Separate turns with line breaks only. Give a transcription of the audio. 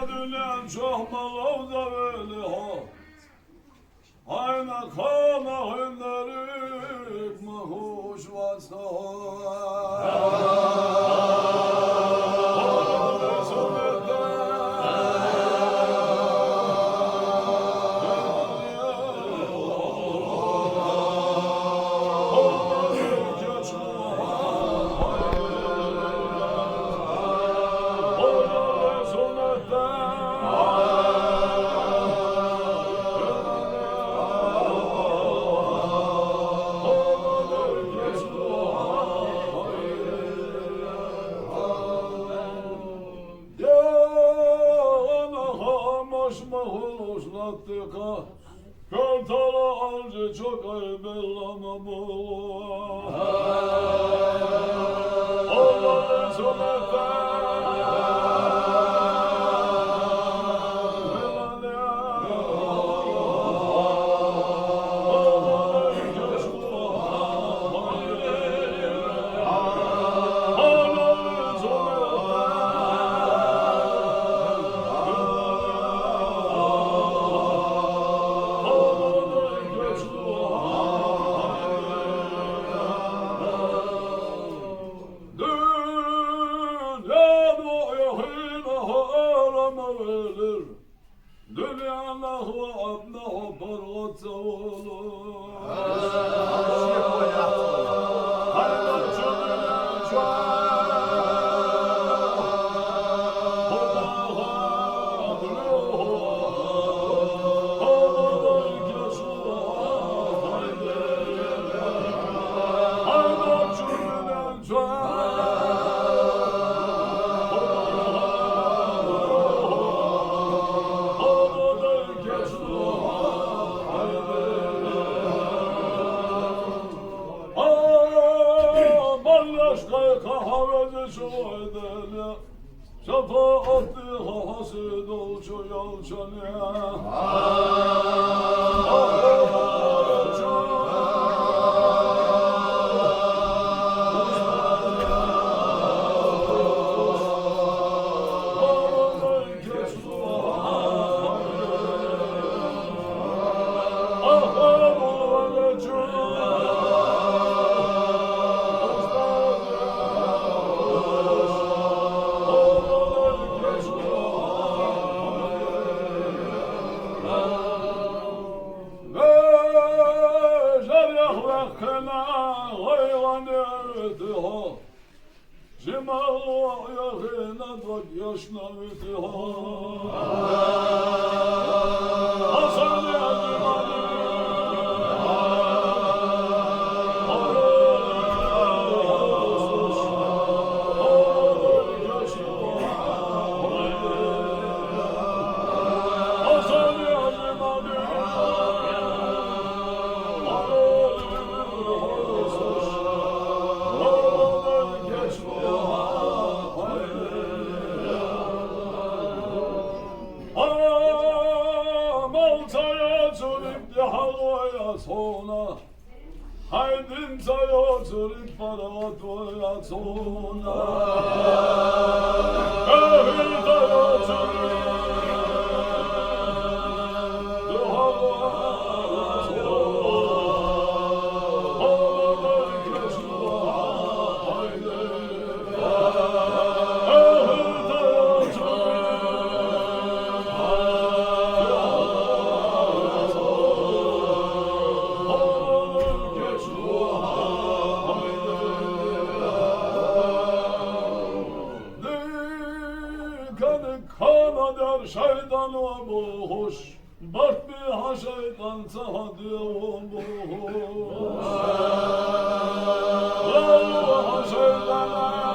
dünya çok malavda veli ha. Ayna kana hünderik mahuş vasa Kartala avcı çok ayıp ellama bu. Allah'ın sonunda Dünyanın ahva abnahu pargatsa olur. Hayvan çömelen kahveci şuaydele şefaatli hasid olçu yalçanıya Cemalu ayağına bak yaşına mütiha Hasan Yazımanı Sona haydin tayo çürük para toya sona haydin tayo çürük şeytan o boş, bak bir ha şeytan sahadı o boş. Ha şeytan